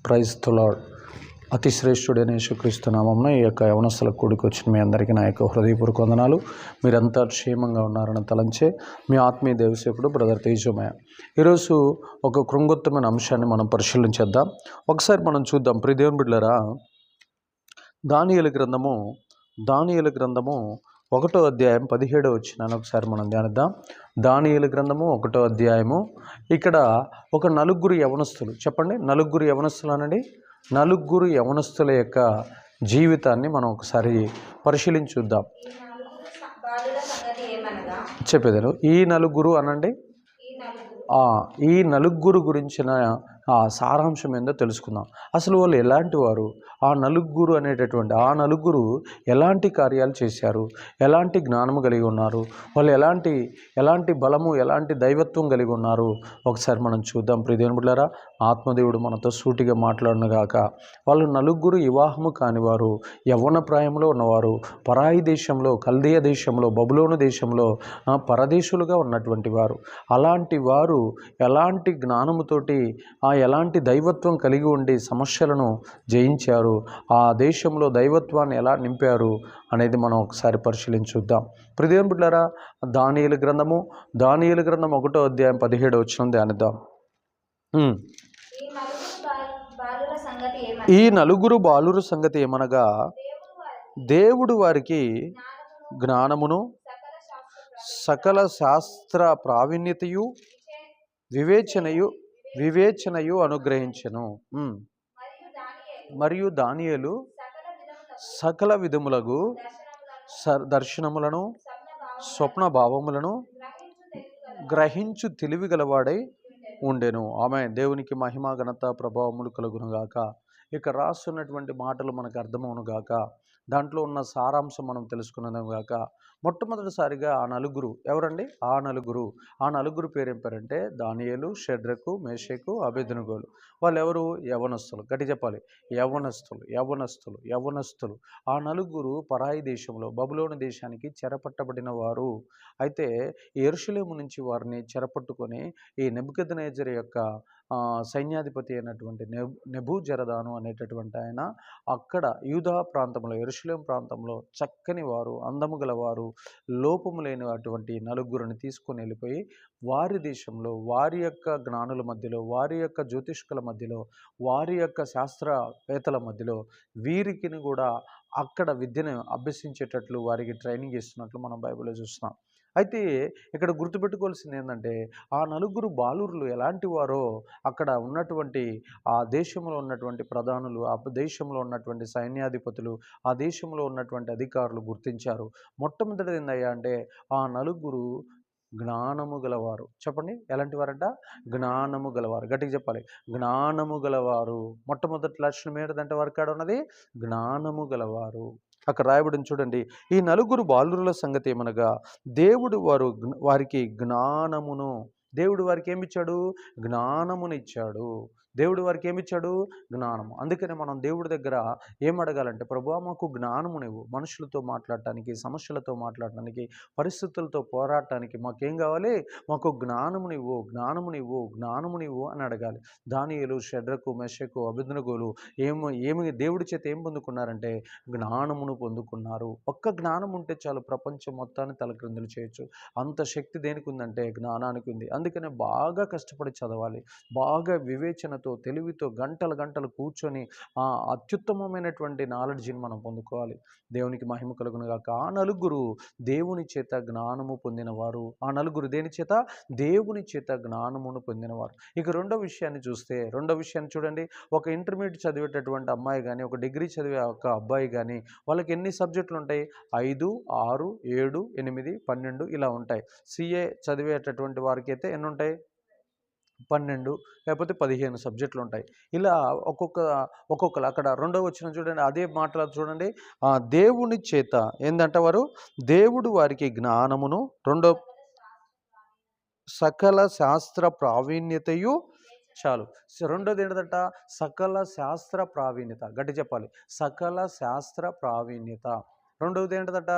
Praise the lord. అతి శ్రేష్ఠుడైన యేసుక్రీస్తు నామమున ఈ యొక్క యవనస్తుల కూడికి వచ్చిన మీ అందరికీ నా యొక్క హృదయపూర్వక వందనాలు. మీరంతా క్షేమంగా ఉన్నారని తలంచే మీ ఆత్మీయ దేవసేవకుడు బ్రదర్ తేజమయ్య. ఈరోజు ఒక కృంగొత్తమైన అంశాన్ని మనం పరిశీలించేద్దాం. ఒకసారి మనం చూద్దాం. ప్రియ దేవుని బిడ్డలారా, దానియేలు గ్రంథము 1వ అధ్యాయం 17వ వచనాన్ని ఒకసారి మనం ధ్యానిద్దాం. దానియేలు గ్రంథము 1వ అధ్యాయము. ఇక్కడ ఒక నలుగురు యవనస్తులు, చెప్పండి, నలుగురు యవనస్తులు అనండి. నలుగురు యవనస్తుల యొక్క జీవితాన్ని మనం ఒకసారి పరిశీలించి చూద్దాం. చెప్పేదాను ఈ నలుగురు అనండి. ఈ నలుగురు గురించిన సారాంశం ఏందో తెలుసుకుందాం. అసలు వాళ్ళు ఎలాంటి వారు, ఆ నలుగురు ఎలాంటి కార్యాలు చేశారు, ఎలాంటి జ్ఞానము కలిగి ఉన్నారు, వాళ్ళు ఎలాంటి బలము, ఎలాంటి దైవత్వం కలిగి ఉన్నారు, ఒకసారి మనం చూద్దాం. ప్రియ దేవుని బిడ్డలారా, ఆత్మదేవుడు మనతో సూటిగా మాట్లాడునుగాక. వాళ్ళు నలుగురు వివాహము కానివారు, యవ్వన ప్రాయంలో ఉన్నవారు, పరాయి దేశంలో, కల్దీయ దేశంలో, బబులోను దేశంలో పరదేశులుగా ఉన్నటువంటి వారు. అలాంటి వారు ఎలాంటి జ్ఞానముతోటి, ఎలాంటి దైవత్వం కలిగి ఉండి సమస్యలను జయించారు, ఆ దేశంలో దైవత్వాన్ని ఎలా నింపారు అనేది మనం ఒకసారి పరిశీలించుద్దాం. ప్రియ దేవుని బిడ్డలారా, దానియేలు గ్రంథం 1వ అధ్యాయం 17వ వచనం ధ్యానిద్దాం. ఈ నలుగురు బాలుర సంగతి ఏమనగా, దేవుడు వారికి జ్ఞానమును సకల శాస్త్ర ప్రావీణ్యతయు వివేచనయు అనుగ్రహించెను. మరియు దానియేలు సకల విధములగు దర్శనములను, స్వప్న భావములను గ్రహించు తెలివి గలవాడై ఉండెను. ఆమె దేవునికి మహిమ, ఘనత, ప్రభావములు కలుగునుగాక. ఇక రాస్తున్నటువంటి మాటలు మనకు అర్థమవునుగాక. దాంట్లో ఉన్న సారాంశం మనం తెలుసుకున్నదాక. మొట్టమొదటిసారిగా ఆ నలుగురు ఎవరండి? ఆ నలుగురు పేరు ఏం పేరంటే దానియేలు, షడ్రకు, మేషకు, అబేద్నెగోలు. వాళ్ళు ఎవరు? యవనస్తులు. గట్టి చెప్పాలి, యవనస్తులు. ఆ నలుగురు పరాయి దేశంలో, బబులోను దేశానికి చెరపట్టబడిన వారు. అయితే యెరూషలేము నుంచి వారిని చెరపట్టుకొని ఈ నెబుకద్నెజరు యొక్క సైన్యాధిపతి అయినటువంటి నెబూజరదాను అనేటటువంటి ఆయన అక్కడ యూదా ప్రాంతంలో, యెరూషలేము ప్రాంతంలో చక్కని వారు, అందము గలవారు, లోపము లేని అటువంటి నలుగురిని తీసుకొని వెళ్ళిపోయి వారి దేశంలో, వారి యొక్క జ్ఞానుల మధ్యలో, వారి యొక్క జ్యోతిష్కుల మధ్యలో, వారి యొక్క శాస్త్రవేత్తల మధ్యలో వీరికి కూడా అక్కడ విద్యను అభ్యసించేటట్లు వారికి ట్రైనింగ్ ఇస్తున్నట్లు మనం బైబిల్లో చూస్తున్నాం. అయితే ఇక్కడ గుర్తుపెట్టుకోవాల్సింది ఏంటంటే, ఆ నలుగురు బాలురులు ఎలాంటి వారో అక్కడ ఉన్నటువంటి ఆ దేశంలో ఉన్నటువంటి ప్రధానులు, ఆ దేశంలో ఉన్నటువంటి సైన్యాధిపతులు, ఆ దేశంలో ఉన్నటువంటి అధికారులు గుర్తించారు. మొట్టమొదటిది ఏందయ్యా అంటే, ఆ నలుగురు జ్ఞానము గలవారు. చెప్పండి, ఎలాంటి వారంట? జ్ఞానము గలవారు. గట్టిగా చెప్పాలి, జ్ఞానము గలవారు. మొట్టమొదటి లక్షణం ఏంటంటే వారి కాడ ఉన్నది జ్ఞానము గలవారు. అక్కడ రాయబడిన చూడండి, ఈ నలుగురు బాలురుల సంగతి ఏమనగా, దేవుడు వారికి జ్ఞానమును, దేవుడు వారికి ఏమిచ్చాడు? జ్ఞానమునిచ్చాడు. దేవుడు వారికి ఏమిచ్చాడు? జ్ఞానము. అందుకనే మనం దేవుడి దగ్గర ఏం అడగాలంటే, ప్రభువా మాకు జ్ఞానము నీవు, మనుషులతో మాట్లాడటానికి, సమస్యలతో మాట్లాడటానికి, పరిస్థితులతో పోరాడటానికి మాకేం కావాలి? మాకు జ్ఞానము నీవు అని అడగాలి. దానియేలు, షడ్రకు, మెషకు, అబేద్నెగోలు ఏమి దేవుడి చేత ఏం పొందుకున్నారంటే జ్ఞానమును పొందుకున్నారు. ఒక్క జ్ఞానం ఉంటే చాలు, ప్రపంచం మొత్తాన్ని తలక్రిందులు చేయొచ్చు. అంత శక్తి దేనికి ఉందంటే జ్ఞానానికి ఉంది. అందుకనే బాగా కష్టపడి చదవాలి, బాగా వివేచనతో, తెలివితో గంటలు కూర్చొని ఆ అత్యుత్తమమైనటువంటి నాలెడ్జిని మనం పొందుకోవాలి. దేవునికి మహిమ కలుగునుగాక. ఆ నలుగురు దేవుని చేత జ్ఞానము పొందినవారు. ఆ నలుగురు దేని చేత? దేవుని చేత జ్ఞానమును పొందినవారు. ఇక రెండో విషయాన్ని చూడండి. ఒక ఇంటర్మీడియట్ చదివేటటువంటి అమ్మాయి కానీ, ఒక డిగ్రీ చదివే ఒక అబ్బాయి కానీ, వాళ్ళకి ఎన్ని సబ్జెక్టులు ఉంటాయి? 5, 6, 7, 8, 12 ఇలా ఉంటాయి. CA చదివేటటువంటి వారికి అయితే ఎన్ని ఉంటాయి? 12 లేకపోతే 15 సబ్జెక్టులు ఉంటాయి. ఇలా ఒక్కొక్కరు అక్కడ రెండో వచనం చూడండి, అదే మాటలు చూడండి. దేవుని చేత ఏందంట వారు? దేవుడు వారికి జ్ఞానమును, రెండో సకల శాస్త్ర ప్రావీణ్యతయు, చాలు. రెండోది ఏంటంట? సకల శాస్త్ర ప్రావీణ్యత. గట్టి చెప్పాలి, సకల శాస్త్ర ప్రావీణ్యత. రెండవది ఏంటదట,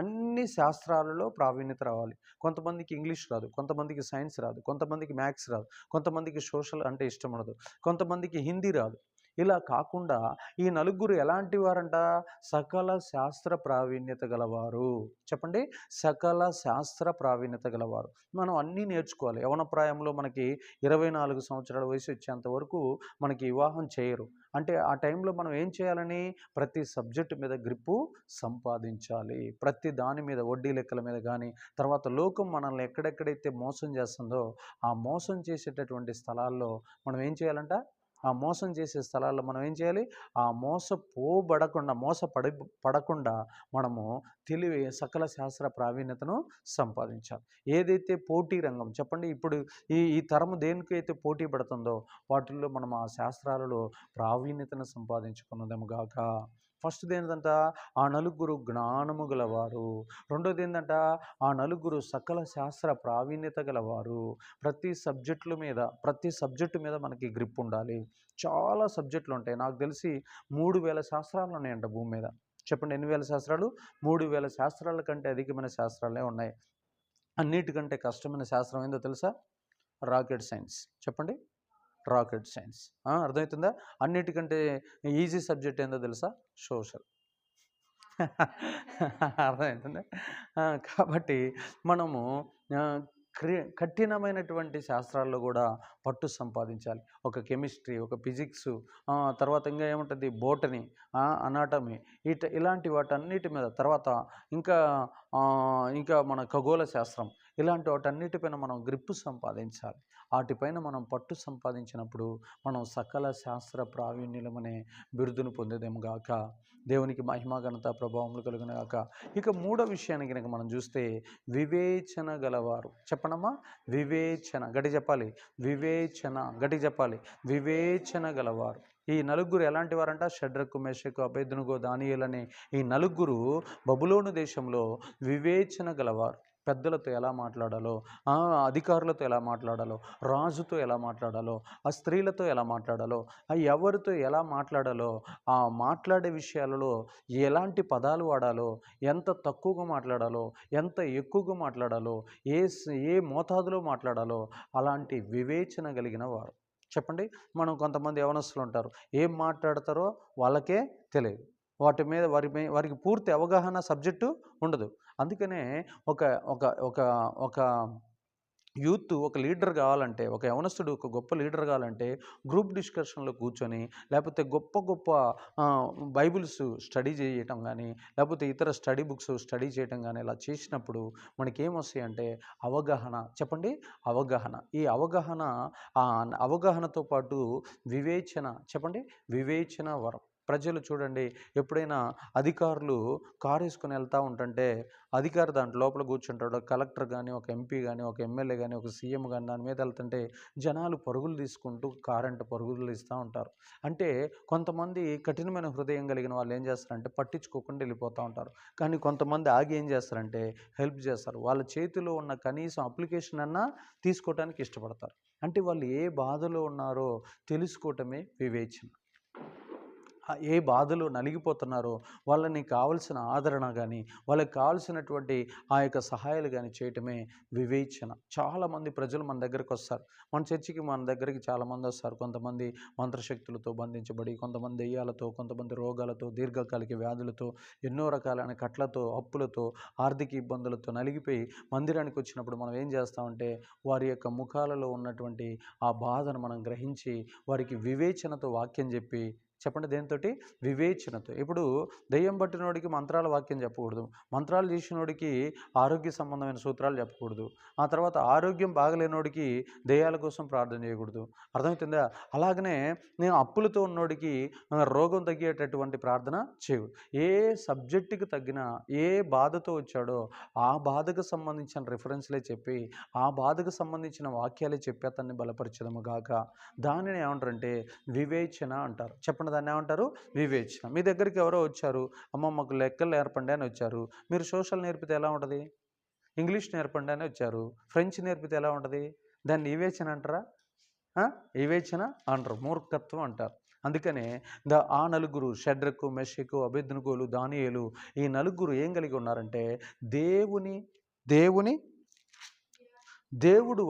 అన్ని శాస్త్రాలలో ప్రావీణ్యత రావాలి. కొంతమందికి ఇంగ్లీష్ రాదు, కొంతమందికి సైన్స్ రాదు, కొంతమందికి మ్యాథ్స్ రాదు, కొంతమందికి సోషల్ అంటే ఇష్టం ఉండదు, కొంతమందికి హిందీ రాదు. ఇలా కాకుండా ఈ నలుగురు ఎలాంటి వారంట? సకల శాస్త్ర ప్రావీణ్యత గలవారు. చెప్పండి, సకల శాస్త్ర ప్రావీణ్యత గలవారు. మనం అన్నీ నేర్చుకోవాలి. యవన ప్రాయంలో మనకి 24 సంవత్సరాల వయసు వచ్చేంత వరకు మనకి వివాహం చేయరు. అంటే ఆ టైంలో మనం ఏం చేయాలని? ప్రతి సబ్జెక్టు మీద గ్రిప్పు సంపాదించాలి. ప్రతి దాని మీద, వడ్డీ లెక్కల మీద కానీ, తర్వాత లోకం మనల్ని ఎక్కడెక్కడైతే మోసం చేస్తుందో ఆ మోసం చేసేటటువంటి స్థలాల్లో మనం ఏం చేయాలంట? ఆ మోసం చేసే స్థలాల్లో మనం ఏం చేయాలి? ఆ పడకుండా మనము సకల శాస్త్ర ప్రావీణ్యతను సంపాదించాలి. ఏదైతే పోటీ రంగం, చెప్పండి, ఇప్పుడు ఈ తరము దేనికైతే పోటీ పడుతుందో వాటిల్లో మనం ఆ శాస్త్రాలలో ప్రావీణ్యతను సంపాదించుకున్నదము గాక. ఫస్ట్‌ది ఏంటంట? ఆ నలుగురు జ్ఞానము గలవారు. రెండోది ఏంటంట? ఆ నలుగురు సకల శాస్త్ర ప్రావీణ్యత గలవారు. ప్రతి సబ్జెక్టు మీద మనకి గ్రిప్ ఉండాలి. చాలా సబ్జెక్టులు ఉంటాయి. నాకు తెలిసి 3000 శాస్త్రాలు ఉన్నాయంట భూమి మీద. చెప్పండి, ఎన్ని వేల శాస్త్రాలు? 3000 శాస్త్రాల కంటే అధికమైన శాస్త్రాలే ఉన్నాయి. అన్నిటికంటే కష్టమైన శాస్త్రం ఏందో తెలుసా? Rocket science. చెప్పండి, రాకెట్ సైన్స్. అర్థమవుతుందా? అన్నిటికంటే ఈజీ సబ్జెక్ట్ ఏందో తెలుసా? సోషల్. అర్థమవుతుందా? కాబట్టి మనము కఠినమైనటువంటి శాస్త్రాల్లో కూడా పట్టు సంపాదించాలి. ఒక కెమిస్ట్రీ, ఒక ఫిజిక్స్, తర్వాత ఇంకా ఏముంటుంది, బోటనీ, అనాటమీ, ఇలాంటి వాటన్నిటి మీద, తర్వాత ఇంకా ఇంకా మన ఖగోళ శాస్త్రం, ఇలాంటి వాటన్నిటిపైన మనం గ్రిప్పు సంపాదించాలి. వాటిపైన మనం పట్టు సంపాదించినప్పుడు మనం సకల శాస్త్ర ప్రావీణ్యులమనే బిరుదును పొందేదేము గాక. దేవునికి మహిమ ఘనత ప్రభావములు కలుగును గాక. ఇక మూడో విషయానికి కనుక మనం చూస్తే వివేచన గలవారు. చెప్పండమ్మా, వివేచన. గట్టి చెప్పాలి, వివేచన. గట్టి చెప్పాలి, వివేచన గలవారు. ఈ నలుగురు ఎలాంటి వారంట? షడ్రకు, మెషకు, అబేద్నెగో, దానియేలు అనే ఈ నలుగురు బబులోను దేశంలో వివేచన గలవారు. పెద్దలతో ఎలా మాట్లాడాలో, అధికారులతో ఎలా మాట్లాడాలో, రాజుతో ఎలా మాట్లాడాలో, ఆ స్త్రీలతో ఎలా మాట్లాడాలో, ఎవరితో ఎలా మాట్లాడాలో, ఆ మాట్లాడే విషయాలలో ఎలాంటి పదాలు వాడాలో, ఎంత తక్కువగా మాట్లాడాలో, ఎంత ఎక్కువగా మాట్లాడాలో, ఏ మోతాదులో మాట్లాడాలో అలాంటి వివేచన కలిగిన వారు. చెప్పండి, మనం కొంతమంది యవనస్తులు ఉంటారు, ఏం మాట్లాడతారో వాళ్ళకే తెలియదు. వారికి పూర్తి అవగాహన సబ్జెక్టు ఉండదు. అందుకనే ఒక ఒక ఒక ఒక యూత్ ఒక లీడర్ కావాలంటే, ఒక యవనస్తుడు ఒక గొప్ప లీడర్ కావాలంటే గ్రూప్ డిస్కషన్లో కూర్చొని, లేకపోతే గొప్ప గొప్ప బైబిల్స్ స్టడీ చేయటం కానీ, లేకపోతే ఇతర స్టడీ బుక్స్ స్టడీ చేయటం కానీ, ఇలా చేసినప్పుడు మనకేమొస్తాయంటే అవగాహన. చెప్పండి, అవగాహన. ఈ అవగాహనతో పాటు వివేచన. చెప్పండి, వివేచన వరం. ప్రజలు చూడండి, ఎప్పుడైనా అధికారులు కారు వేసుకొని వెళ్తూ ఉంటుంటే అధికారి దాంట్లో లోపల కూర్చుంటాడు. కలెక్టర్ కానీ, ఒక ఎంపీ కానీ, ఒక ఎమ్మెల్యే కానీ, ఒక సీఎం కానీ దాని మీద వెళ్తుంటే జనాలు పరుగులు తీసుకుంటూ కారంట పరుగులు ఇస్తూ ఉంటారు. అంటే కొంతమంది కఠినమైన హృదయం కలిగిన వాళ్ళు ఏం చేస్తారంటే పట్టించుకోకుండా వెళ్ళిపోతూ ఉంటారు. కానీ కొంతమంది ఆగి ఏం చేస్తారంటే హెల్ప్ చేస్తారు. వాళ్ళ చేతిలో ఉన్న కనీసం అప్లికేషన్ అన్నా తీసుకోవడానికి ఇష్టపడతారు. అంటే వాళ్ళు ఏ బాధలో ఉన్నారో తెలుసుకోవటమే వివేచన. ఏ బాధలు నలిగిపోతున్నారో వాళ్ళని కావలసిన ఆదరణ కానీ, వాళ్ళకి కావాల్సినటువంటి ఆ యొక్క సహాయాలు కానీ చేయటమే వివేచన. చాలామంది ప్రజలు మన దగ్గరికి వస్తారు. మన చర్చికి మన దగ్గరికి చాలామంది వస్తారు. కొంతమంది మంత్రశక్తులతో బంధించబడి, కొంతమంది దెయ్యాలతో, కొంతమంది రోగాలతో, దీర్ఘకాలిక వ్యాధులతో, ఎన్నో రకాలైన కట్లతో, అప్పులతో, ఆర్థిక ఇబ్బందులతో నలిగిపోయి మందిరానికి వచ్చినప్పుడు మనం ఏం చేస్తామంటే వారి యొక్క ముఖాలలో ఉన్నటువంటి ఆ బాధను మనం గ్రహించి వారికి వివేచనతో వాక్యం చెప్పి, చెప్పండి, దేనితోటి? వివేచనతో. ఇప్పుడు దెయ్యం పట్టినోడికి మంత్రాల వాక్యం చెప్పకూడదు, మంత్రాలు చేసినోడికి ఆరోగ్య సంబంధమైన సూత్రాలు చెప్పకూడదు, ఆ తర్వాత ఆరోగ్యం బాగలేనోడికి దెయ్యాల కోసం ప్రార్థన చేయకూడదు. అర్థమవుతుందా? అలాగనే నేను అప్పులతో ఉన్నోడికి రోగం తగ్గేటటువంటి ప్రార్థన చేయకూడదు. ఏ సబ్జెక్టుకి తగ్గిన, ఏ బాధతో వచ్చాడో ఆ బాధకు సంబంధించిన రిఫరెన్స్లే చెప్పి, ఆ బాధకు సంబంధించిన వాక్యాలే చెప్పి అతన్ని బలపరచడము గాక. దానిని ఏమంటారంటే వివేచన అంటారు. చెప్పండి, దాన్ని ఏమంటారు? వివేచన. మీ దగ్గరికి ఎవరో వచ్చారు, అమ్మ మాకు లెక్కలు నేర్పండి అని వచ్చారు. మీరు సోషల్ నేర్పితే ఎలా ఉంటుంది? ఇంగ్లీష్ నేర్పండి అని వచ్చారు. ఫ్రెంచ్ నేర్పితే ఎలా ఉంటుంది? దాన్ని వివేచన అంటారా? వివేచన అంటారు, మూర్ఖత్వం అంటారు. అందుకనే ఆ నలుగురు షడ్రకు, మెషకు, అబేద్నెగోలు, దానియేలు, ఈ నలుగురు ఏం కలిగి ఉన్నారంటే దేవుని దేవుని దేవుడు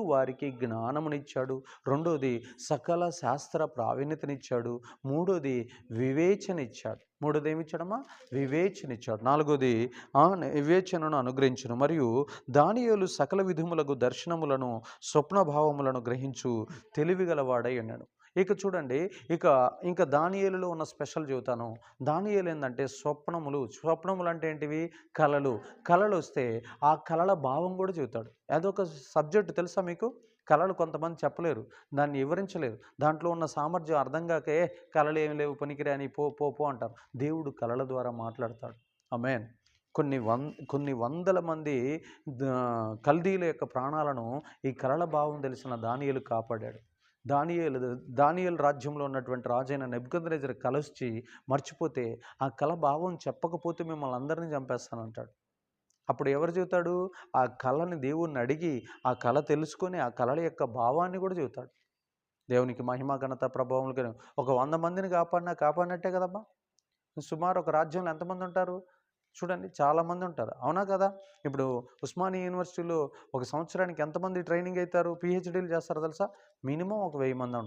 వారికి జ్ఞానమునిచ్చాడు. రెండోది సకల శాస్త్ర ప్రావీణ్యతనిచ్చాడు. మూడోది వివేచన ఇచ్చాడు. మూడోది ఏమిచ్చాడమ్మా? వివేచన ఇచ్చాడు. నాలుగోది వివేచనను అనుగ్రహించును. మరియు దానియేలు సకల విధములకు దర్శనములను స్వప్నభావములను గ్రహించు తెలివిగలవాడై ఉన్నాడు. ఇక చూడండి, ఇంకా దానియేలులో ఉన్న స్పెషల్ చెబుతాను. దానియేలు ఏంటంటే స్వప్నములు అంటే ఏంటివి? కళలు వస్తే ఆ కళల భావం కూడా చెబుతాడు. అదొక సబ్జెక్ట్ తెలుసా మీకు? కళలు కొంతమంది చెప్పలేరు, దాన్ని వివరించలేరు. దాంట్లో ఉన్న సామర్థ్యం అర్థం కాకే కళలు ఏమి లేవు, పనికిరా అని పో అంటారు. దేవుడు కళల ద్వారా మాట్లాడతాడు. ఆమేన్. కొన్ని వందల మంది కల్దీల యొక్క ప్రాణాలను ఈ కళల భావం తెలిసిన దానియేలు కాపాడాడు. దానియేలు రాజ్యంలో ఉన్నటువంటి రాజైన నెబుకద్నెజరు కలొచ్చి మర్చిపోతే ఆ కళ భావం చెప్పకపోతే మిమ్మల్ని అందరినీ చంపేస్తానంటాడు. అప్పుడు ఎవరు చెబుతాడు? ఆ కళని దేవుణ్ణి అడిగి ఆ కళ తెలుసుకొని ఆ కళల యొక్క భావాన్ని కూడా చెబుతాడు. దేవునికి మహిమ, ఘనత, ప్రభావం. ఒక 100 మందిని కాపాడినట్టే కదమ్మా. సుమారు ఒక రాజ్యంలో ఎంతమంది ఉంటారు చూడండి? చాలామంది ఉంటారు, అవునా కదా? ఇప్పుడు ఉస్మానియా యూనివర్సిటీలో ఒక సంవత్సరానికి ఎంతమంది ట్రైనింగ్ అవుతారు, పిహెచ్డీలు చేస్తారు తెలుసా? మినిమం ఒక 1000 మంది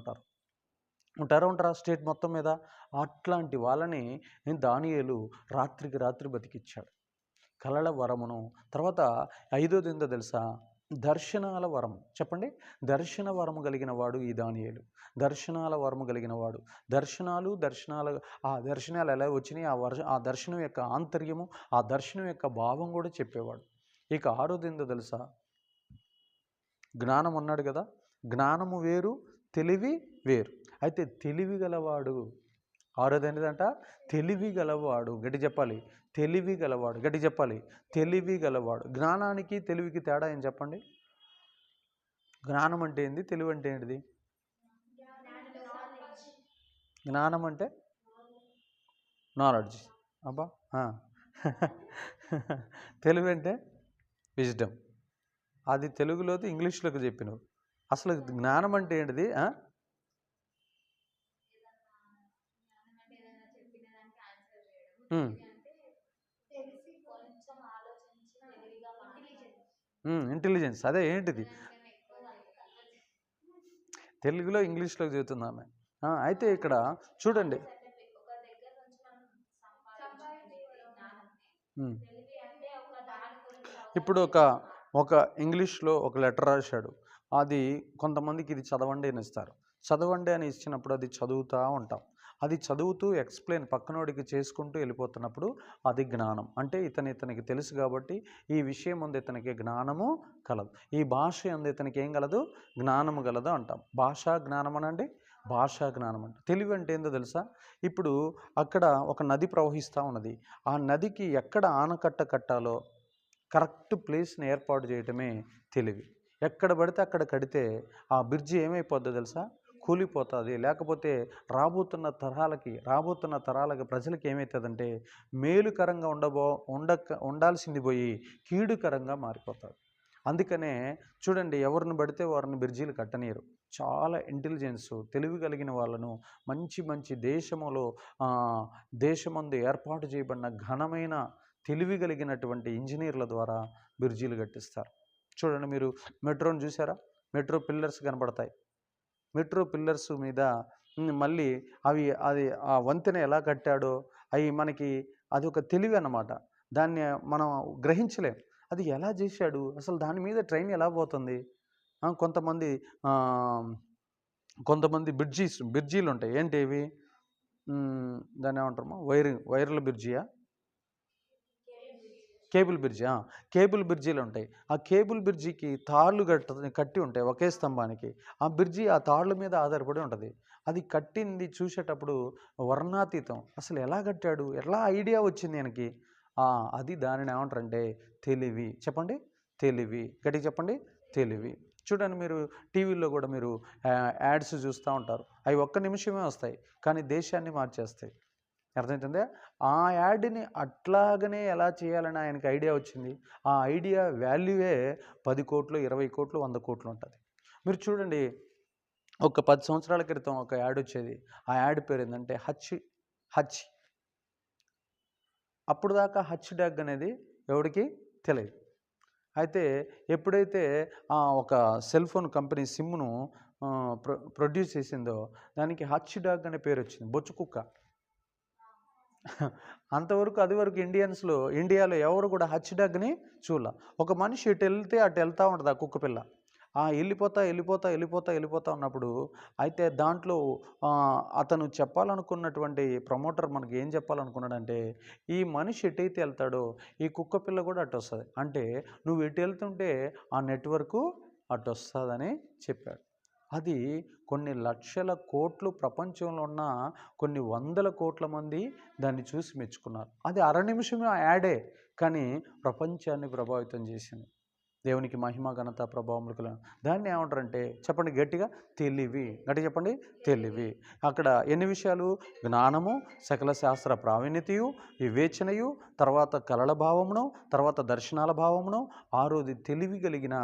ఉంటారా స్టేట్ మొత్తం మీద. అట్లాంటి వాళ్ళని దానియేలు రాత్రికి రాత్రి బతికిచ్చాడు. కళల వరమును. తర్వాత 5వది ఏందో తెలుసా? దర్శనాల వరం. చెప్పండి. దర్శన వరము కలిగిన వాడు ఈ దానియేలు. దర్శనాల వరము కలిగిన వాడు. ఆ దర్శనాలు ఎలా వచ్చినాయి, ఆ దర్శనం యొక్క ఆంతర్యము, ఆ దర్శనం యొక్క భావం కూడా చెప్పేవాడు. ఇక 6వది ఏందో తెలుసా? జ్ఞానం అన్నాడు కదా. జ్ఞానము వేరు, తెలివి వేరు. అయితే తెలివి గలవాడు. 6వది ఏంటిదంట? తెలివి గలవాడు. గట్టి చెప్పాలి, తెలివి గలవాడు. గట్టి చెప్పాలి, తెలివి గలవాడు. జ్ఞానానికి తెలివికి తేడా ఏం చెప్పండి? జ్ఞానం అంటే ఏంది, తెలివి అంటే ఏంటిది? జ్ఞానం అంటే నాలెడ్జ్. అబ్బా. తెలివి అంటే విజ్డమ్. అది తెలుగులోది ఇంగ్లీష్లోకి చెప్పినవు. అసలు జ్ఞానం అంటే ఏంటిది? ఇంటెలిజెన్స్. అదే ఏంటిది? తెలుగులో ఇంగ్లీష్లోకి చెబుతుంది ఆమె. అయితే ఇక్కడ చూడండి, ఇప్పుడు ఒక ఇంగ్లీష్లో ఒక లెటర్ రాశాడు. అది కొంతమందికి ఇది చదవండి అని ఇస్తారు. చదవండి అని ఇచ్చినప్పుడు అది చదువుతూ ఉంటాం. అది చదువుతూ ఎక్స్ప్లెయిన్ పక్కనోడికి చేసుకుంటూ వెళ్ళిపోతున్నప్పుడు అది జ్ఞానం. అంటే ఇతనికి తెలుసు కాబట్టి ఈ విషయం ముందు ఇతనికి జ్ఞానము కలదు. ఈ భాష అందు ఇతనికి ఏం కలదు? జ్ఞానము కలదు అంటాం. భాషా జ్ఞానం అనండి, భాషా జ్ఞానం అంటే. తెలివి అంటే ఏందో తెలుసా? ఇప్పుడు అక్కడ ఒక నది ప్రవహిస్తూ ఉన్నది. ఆ నదికి ఎక్కడ ఆనకట్ట కట్టాలో కరెక్ట్ ప్లేస్ని ఏర్పాటు చేయటమే తెలివి. ఎక్కడ పడితే అక్కడ కడితే ఆ బ్రిడ్జి ఏమైపోద్దో తెలుసా? కూలిపోతుంది. లేకపోతే రాబోతున్న తరాలకి ప్రజలకి ఏమవుతుందంటే మేలుకరంగా ఉండాల్సింది పోయి కీడుకరంగా మారిపోతుంది. అందుకనే చూడండి, ఎవరిని పడితే వారిని బ్రిడ్జీలు కట్టనీయరు. చాలా ఇంటెలిజెన్సు, తెలివి కలిగిన వాళ్ళను మంచి దేశమందు ఏర్పాటు చేయబడిన ఘనమైన తెలివి కలిగినటువంటి ఇంజనీర్ల ద్వారా బ్రిడ్జీలు కట్టిస్తారు. చూడండి, మీరు మెట్రోని చూసారా? మెట్రో పిల్లర్స్ కనబడతాయి. మెట్రో పిల్లర్స్ మీద మళ్ళీ అది ఆ వంతెన ఎలా కట్టాడో మనకి అది ఒక తెలివి అన్నమాట. దాన్ని మనం గ్రహించలేం. అది ఎలా చేశాడు, అసలు దాని మీద ట్రైన్ ఎలా పోతుంది? కొంతమంది బ్రిడ్జీలు ఉంటాయి. ఏంటి ఇవి? దాన్ని ఏమంటారమ్మా? వైర్ల బ్రిడ్జియా? Cable bridge. కేబుల్ బ్రిడ్జీలు ఉంటాయి. ఆ కేబుల్ బ్రిడ్జికి తాళ్ళు కట్టి ఉంటాయి ఒకే స్తంభానికి. ఆ బ్రిడ్జి ఆ తాళ్ళ మీద ఆధారపడి ఉంటుంది. అది కట్టింది చూసేటప్పుడు వర్ణాతీతం. అసలు ఎలా కట్టాడు, ఎలా ఐడియా వచ్చింది ఆయనకి? అది దానిని ఏమంటారంటే తెలివి. చెప్పండి, తెలివి. గట్టిగా చెప్పండి, తెలివి. చూడండి, మీరు టీవీల్లో కూడా మీరు యాడ్స్ చూస్తూ ఉంటారు. అవి ఒక్క నిమిషమే వస్తాయి, కానీ దేశాన్ని మార్చేస్తాయి. అర్థమవుతుందా? ఆ యాడ్ని అట్లాగనే ఎలా చేయాలని ఆయనకి ఐడియా వచ్చింది. ఆ ఐడియా వాల్యూవే 10 కోట్లు, 20 కోట్లు, 100 కోట్లు ఉంటుంది. మీరు చూడండి, ఒక 10 సంవత్సరాల క్రితం ఒక యాడ్ వచ్చేది. ఆ యాడ్ పేరు ఏందంటే హచ్. అప్పుడు దాకా హచ్ డాగ్ అనేది ఎవడికి తెలియదు. అయితే ఎప్పుడైతే ఒక సెల్ ఫోన్ కంపెనీ సిమ్‌ను ప్రొడ్యూస్ చేసిందో దానికి హచ్ డాగ్ అనే పేరొచ్చింది. బొచ్చు కుక్క. అంతవరకు అదివరకు ఇండియాలో ఎవరు కూడా హచ్ డాగ్‌ని చూడల. ఒక మనిషి ఎటెళ్తే అటు వెళ్తా ఉంటది ఆ కుక్క పిల్ల. వెళ్ళిపోతా ఉన్నప్పుడు అయితే దాంట్లో అతను చెప్పాలనుకున్నటువంటి ప్రమోటర్ మనకి ఏం చెప్పాలనుకున్నాడంటే, ఈ మనిషి ఎటైతే వెళ్తాడో ఈ కుక్క పిల్ల కూడా అటొస్తది. అంటే నువ్వు ఎటు వెళ్తుంటే ఆ నెట్వర్కు అటొస్తదని చెప్పాడు. అది కొన్ని లక్షల కోట్లు ప్రపంచంలో ఉన్న కొన్ని వందల కోట్ల మంది దాన్ని చూసి మెచ్చుకున్నారు. అది అర నిమిషమే ఆ యాడే, కానీ ప్రపంచాన్ని ప్రభావితం చేసింది. దేవునికి మహిమ ఘనత ప్రభావములు కలుగును. దాన్ని ఏమంటారంటే చెప్పండి గట్టిగా, తెలివి. గట్టిగా చెప్పండి, తెలివి. అక్కడ ఎన్ని విషయాలు? జ్ఞానము, సకల శాస్త్ర ప్రావీణ్యతయు, వివేచనయు, తర్వాత కలల భావమును, తర్వాత దర్శనాల భావమును, ఆరోది తెలివి కలిగిన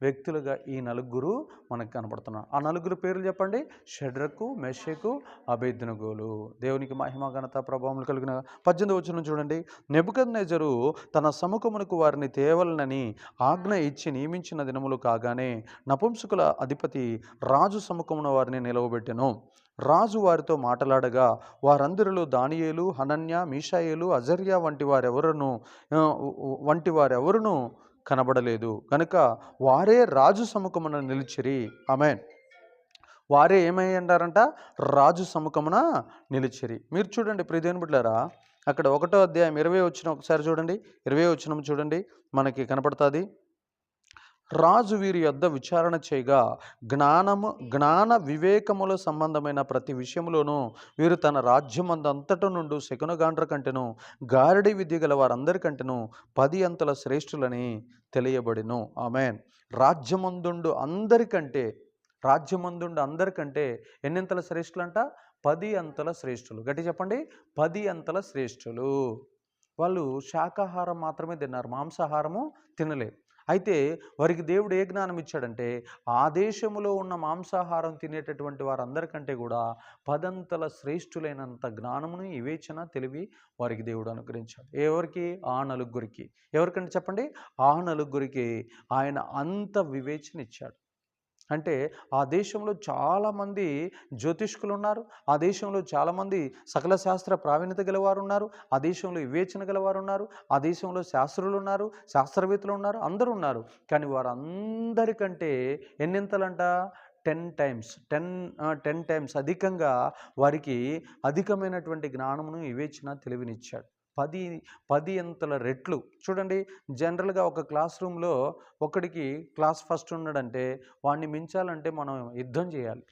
వ్యక్తులుగా ఈ నలుగురు మనకు కనపడుతున్నారు. ఆ నలుగురు పేర్లు చెప్పండి. షడ్రకు, మెషకు, అబేద్నెగోలు. దేవునికి మహిమ ఘనత ప్రభావములు కలిగిన 18వ వచనం చూడండి. నెబుకద్నెజరు తన సముఖమునకు వారిని తేవలనని ఆజ్ఞ ఇచ్చి నియమించిన దినములు కాగానే నపుంసకుల అధిపతి రాజు సముఖమున వారిని నిలవబెట్టెను. రాజు వారితో మాట్లాడగా వారందరిలో దానియేలు, హనన్య, మీషాయేలు, అజర్యా వంటి వారెవరును కనబడలేదు కనుక వారే రాజు సముఖమున నిలిచిరి. ఆమేన్. వారే ఏమయ్యంటారంట? రాజు సముఖమున నిలిచిరి. మీరు చూడండి ప్రియదేవుని బిడ్డలారా, అక్కడ 1వ అధ్యాయం 20వ వచనం ఒకసారి చూడండి. 20వ వచనం చూడండి, మనకి కనపడుతుంది. రాజు వీరి యొద్ద విచారణ చేయగా జ్ఞాన వివేకముల సంబంధమైన ప్రతి విషయంలోనూ వీరు తన రాజ్యమందంతట నుండి శకునగాండ్ర కంటెను గారడి విద్య గల వారందరికంటెను 10 అంతల శ్రేష్ఠులని తెలియబడిను. ఆమేన్. రాజ్యమందుండు అందరికంటే ఎన్నింతల శ్రేష్ఠులంట? 10 అంతల శ్రేష్ఠులు. గట్టి చెప్పండి, 10 అంతల శ్రేష్ఠులు. వాళ్ళు శాకాహారం మాత్రమే తిన్నారు, మాంసాహారము తినలేదు. అయితే వారికి దేవుడు ఏ జ్ఞానం ఇచ్చాడంటే, ఆ దేశంలో ఉన్న మాంసాహారం తినేటటువంటి వారందరికంటే కూడా 10 అంతల శ్రేష్ఠులైనంత జ్ఞానమును, వివేచన, తెలివి వారికి దేవుడు అనుగ్రహించాడు. ఎవరికి? ఆ నలుగురికి. ఎవరికంటే చెప్పండి, ఆ నలుగురికి ఆయన అంత వివేచన ఇచ్చాడు. అంటే ఆ దేశంలో చాలామంది జ్యోతిష్కులు ఉన్నారు, ఆ దేశంలో చాలామంది సకల శాస్త్ర ప్రావీణ్యత గలవారు ఉన్నారు, ఆ దేశంలో వివేచన గలవారు ఉన్నారు, ఆ దేశంలో శాస్త్రులు ఉన్నారు, శాస్త్రవేత్తలు ఉన్నారు, అందరూ ఉన్నారు. కానీ వారందరికంటే ఎన్నింతలంట? 10 టైమ్స్ అధికంగా వారికి అధికమైనటువంటి జ్ఞానమును, వివేచన, తెలివినిచ్చాడు. 10 అంతల రెట్లు. చూడండి, జనరల్గా ఒక క్లాస్ రూమ్లో ఒకడికి క్లాస్ ఫస్ట్ ఉన్నాడంటే వాడిని మించాలంటే మనం యుద్ధం చేయాలి.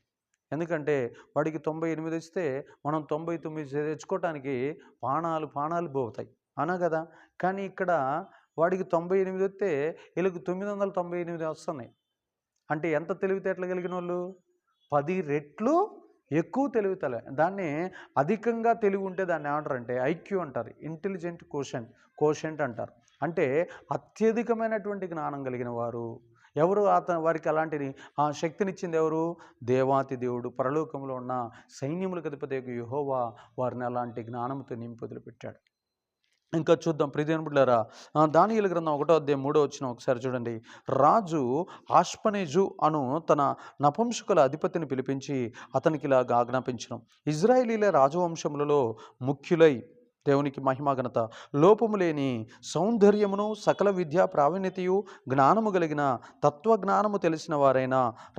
ఎందుకంటే వాడికి 98 వస్తే మనం 99 తెచ్చుకోవటానికి పాణాలు పోతాయి అనా కదా. కానీ ఇక్కడ వాడికి 98 వస్తే వీళ్ళకి 998 వస్తున్నాయి. అంటే ఎంత తెలివితేటలు కలిగిన వాళ్ళు? 10 రెట్లు ఎక్కువ తెలివితేటలు. దాన్ని అధికంగా తెలివి ఉంటే దాన్ని ఏమంటారంటే ఐక్యూ అంటారు, ఇంటెలిజెంట్ కోషెంట్ అంటారు. అంటే అత్యధికమైనటువంటి జ్ఞానం కలిగిన వారు ఎవరు? వారికి అలాంటి శక్తినిచ్చింది ఎవరు? దేవాతి దేవుడు, పరలోకంలో ఉన్న సైన్యములకు అధిపతి యెహోవా వారిని అలాంటి జ్ఞానంతో నింపి వదిలిపెట్టాడు. ఇంకా చూద్దాం ప్రియదేవుని బిడ్డలారా, దానియేలు గ్రంథం 1వ అధ్యాయం 3వ వచనం ఒకసారి చూడండి. రాజు ఆష్పనేజు అను తన నపుంసకుల అధిపతిని పిలిపించి అతనికి ఇలాగ ఆజ్ఞాపించను. ఇజ్రాయేలీల రాజవంశములలో ముఖ్యులై, దేవునికి మహిమ ఘనత, లోపము లేని సౌందర్యమును, సకల విద్యా ప్రావీణ్యతయు, జ్ఞానము కలిగిన తత్వజ్ఞానము తెలిసిన వారైన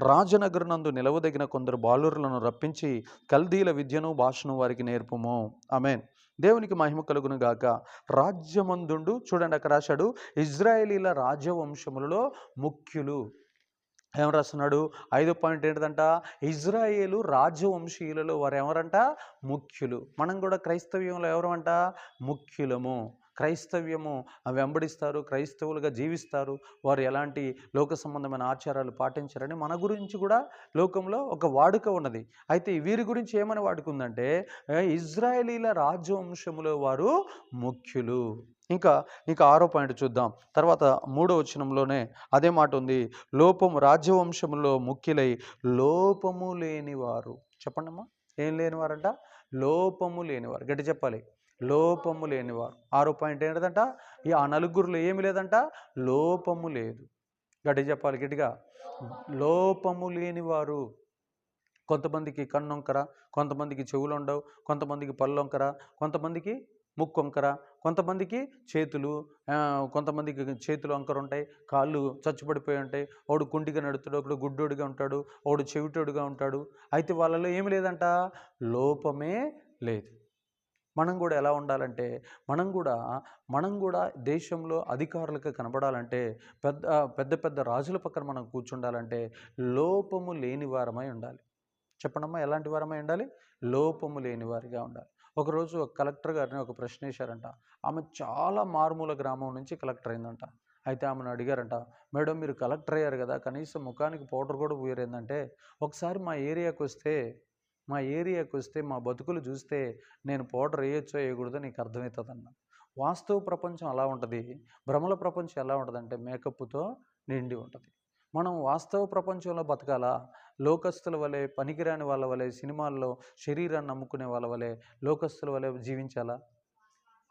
రాజనగరునందు నిలవదగిన కొందరు బాలురులను రప్పించి కల్దీల విద్యను, భాషను వారికి నేర్పుము. ఆమేన్. దేవునికి మహిమ కలుగును గాక. రాజ్యమందుండు, చూడండి అక్కడ రాశాడు, ఇజ్రాయేలీల రాజవంశములలో ముఖ్యులు. ఏం రాస్తున్నాడు? 5వ పాయింట్ ఏంటిదంట? ఇజ్రాయేలు రాజవంశీయులలో వారు ఎవరంట? ముఖ్యులు. మనం కూడా క్రైస్తవ్యంలో ఎవరమంట? ముఖ్యులము. క్రైస్తవ్యము వెంబడిస్తారు, క్రైస్తవులుగా జీవిస్తారు, వారు ఎలాంటి లోక సంబంధమైన ఆచారాలు పాటించారని మన గురించి కూడా లోకంలో ఒక వాడుక ఉన్నది. అయితే వీరి గురించి ఏమని వాడుకుందంటే, ఇజ్రాయేలీల రాజవంశములో వారు ముఖ్యులు. ఇంకా ఇంకా ఆరో పాయింట్ చూద్దాం. తర్వాత మూడో వచనంలోనే అదే మాట ఉంది. లోపము రాజ్యవంశములో ముఖ్యులై లోపము లేనివారు. చెప్పండమ్మా, ఏం లేనివారంట? లోపము లేనివారు. గట్టి చెప్పాలి, లోపము లేనివారు. ఆరో పాయింట్ ఏంటంట? ఆ నలుగురిలో ఏమి లేదంట? లోపము లేదు. గట్టి చెప్పాలి గట్టిగా, లోపము లేనివారు. కొంతమందికి కన్నొంకర, కొంతమందికి చెవులుండవు, కొంతమందికి పళ్ళొంకర, కొంతమందికి ముక్కొంకర, కొంతమందికి చేతులు కొంతమందికి చేతులు వంకర ఉంటాయి, కాళ్ళు చచ్చుపడిపోయి ఉంటాయి, ఒకడు కుంటిగా నడుతాడు, ఒకడు గుడ్డోడిగా ఉంటాడు, ఒకడు చెవిటోడుగా ఉంటాడు. అయితే వాళ్ళలో ఏమి లేదంట? లోపమే లేదు. మనం కూడా ఎలా ఉండాలంటే, మనం కూడా దేశంలో అధికారులకు కనబడాలంటే, పెద్ద పెద్ద పెద్ద రాజుల పక్కన మనం కూర్చుండాలంటే లోపము లేని వారమై ఉండాలి. చెప్పండమ్మా, ఎలాంటి వారమై ఉండాలి? లోపము లేని వారిగా ఉండాలి. ఒకరోజు ఒక కలెక్టర్ గారిని ఒక ప్రశ్న వేశారంట. ఆమె చాలా మారుమూల గ్రామం నుంచి కలెక్టర్ అయిందంట. అయితే ఆమెను అడిగారంట, మేడం మీరు కలెక్టర్ అయ్యారు కదా, కనీసం ముఖానికి పౌడర్ కూడా పూయరేందంటే, ఒకసారి మా ఏరియాకి వస్తే మా బతుకులు చూస్తే నేను పౌడర్ వేయొచ్చో వేయకూడదో నీకు అర్థమవుతుందన్న. వాస్తవ ప్రపంచం అలా ఉంటుంది. భ్రమల ప్రపంచం ఎలా ఉంటుందంటే మేకప్తో నిండి ఉంటుంది. మనం వాస్తవ ప్రపంచంలో బతకాలా? లోకస్తుల వలె, పనికిరాని వాళ్ళ వలె, సినిమాల్లో శరీరాన్ని నమ్ముకునే వాళ్ళ వలె, లోకస్తుల వలె జీవించాలా?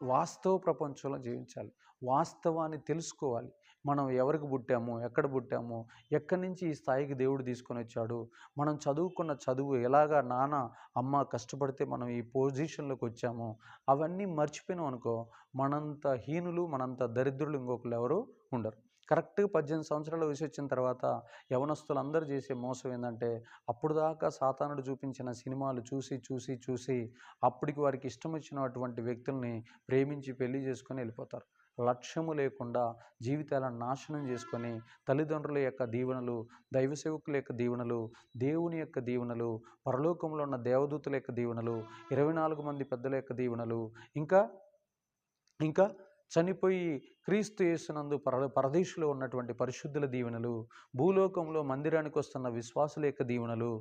వాస్తవ ప్రపంచంలో జీవించాలి. వాస్తవాన్ని తెలుసుకోవాలి. మనం ఎవరికి పుట్టాము, ఎక్కడ పుట్టాము, ఎక్కడి నుంచి ఈ స్థాయికి దేవుడు తీసుకొని వచ్చాడు, మనం చదువుకున్న చదువు ఎలాగా నాన్న అమ్మ కష్టపడితే మనం ఈ పొజిషన్లోకి వచ్చాము, అవన్నీ మర్చిపోయినాం అనుకో, మనంత హీనులు, మనంత దరిద్రులు ఇంకొకరు ఎవరు ఉండరు. కరెక్ట్గా 18 సంవత్సరాల వయసు వచ్చిన తర్వాత యవనస్తులు అందరూ చేసే మోసం ఏంటంటే, అప్పుడు దాకా సాతానుడు చూపించిన సినిమాలు చూసి అప్పటికి వారికి ఇష్టం వచ్చినటువంటి వ్యక్తుల్ని ప్రేమించి పెళ్లి చేసుకొని వెళ్ళిపోతారు. లక్ష్యము లేకుండా జీవితాలను నాశనం చేసుకొని, తల్లిదండ్రుల యొక్క దీవెనలు, దైవ సేవకుల యొక్క దీవెనలు, దేవుని యొక్క దీవెనలు, పరలోకంలో ఉన్న దేవదూతుల యొక్క దీవెనలు, 24 మంది పెద్దల యొక్క దీవెనలు, ఇంకా ఇంకా చనిపోయి క్రీస్తు యేసునందు పరదేశులో ఉన్నటువంటి పరిశుద్ధుల దీవెనలు, భూలోకంలో మందిరానికి వస్తున్న విశ్వాసుల యొక్క దీవెనలు,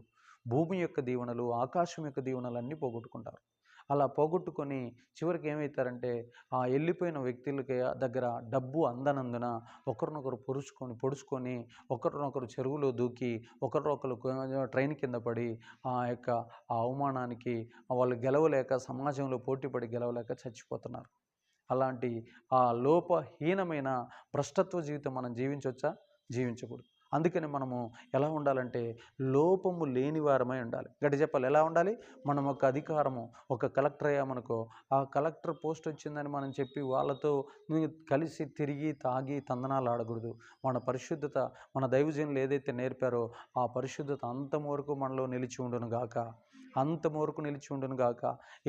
భూమి యొక్క దీవెనలు, ఆకాశం యొక్క దీవెనలు అన్నీ పోగొట్టుకుంటారు. అలా పోగొట్టుకొని చివరికి ఏమవుతారంటే, ఆ వెళ్ళిపోయిన వ్యక్తులకి దగ్గర డబ్బు అందనందున ఒకరినొకరు పొడుచుకొని ఒకరినొకరు చెరువులో దూకి ఒకరినొకరు ట్రైన్ కింద పడి ఆ అవమానానికి వాళ్ళు గెలవలేక, సమాజంలో పోటీపడి గెలవలేక చచ్చిపోతున్నారు. అలాంటి ఆ లోపహీనమైన భ్రష్టత్వ జీవితం మనం జీవించవచ్చా? జీవించకూడదు. అందుకని మనము ఎలా ఉండాలంటే లోపము లేని వారమై ఉండాలి. గట్టి చెప్పాలి, ఎలా ఉండాలి? మనం ఒక అధికారము, ఒక కలెక్టర్ అయ్యామనుకో, ఆ కలెక్టర్ పోస్ట్ వచ్చిందని మనం చెప్పి వాళ్ళతో కలిసి తిరిగి తాగి తందనాలు ఆడకూడదు. మన పరిశుద్ధత, మన దైవజనులు ఏదైతే నేర్పారో ఆ పరిశుద్ధత అంతం వరకు మనలో నిలిచి ఉండును గాక. అంతవరకు నిలిచి ఉండును గాక.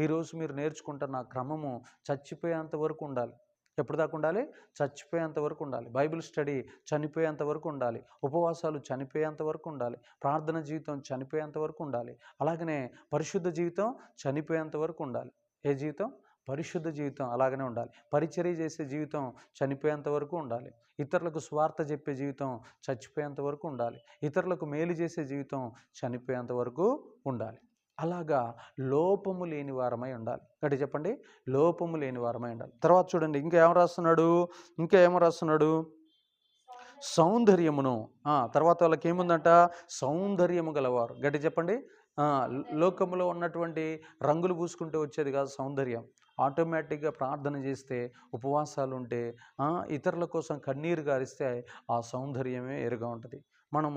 ఈరోజు మీరు నేర్చుకుంటున్న క్రమము చచ్చిపోయేంత వరకు ఉండాలి. ఎప్పుడు దాకా ఉండాలి? చచ్చిపోయేంత వరకు ఉండాలి. బైబిల్ స్టడీ చనిపోయేంత వరకు ఉండాలి. ఉపవాసాలు చనిపోయేంత వరకు ఉండాలి. ప్రార్థన జీవితం చనిపోయేంత వరకు ఉండాలి. అలాగనే పరిశుద్ధ జీవితం చనిపోయేంత వరకు ఉండాలి. ఏ జీవితం? పరిశుద్ధ జీవితం అలాగనే ఉండాలి. పరిచర్య చేసే జీవితం చనిపోయేంత వరకు ఉండాలి. ఇతరులకు స్వార్థ చెప్పే జీవితం చచ్చిపోయేంత వరకు ఉండాలి. ఇతరులకు మేలు చేసే జీవితం చనిపోయేంత వరకు ఉండాలి. అలాగా లోపము లేని వారమై ఉండాలి. గట్టిగా చెప్పండి, లోపము లేని వారమై ఉండాలి. తర్వాత చూడండి ఇంకా ఏమో రాస్తున్నాడు? సౌందర్యమును. తర్వాత వాళ్ళకి ఏముందంట? సౌందర్యము గలవారు. గట్టిగా చెప్పండి. లోకంలో ఉన్నటువంటి రంగులు పూసుకుంటే వచ్చేది కాదు సౌందర్యం. ఆటోమేటిక్గా ప్రార్థన చేస్తే, ఉపవాసాలు ఉంటే, ఇతరుల కోసం కన్నీరు గారిస్తే ఆ సౌందర్యమే వేరుగా ఉంటుంది. మనం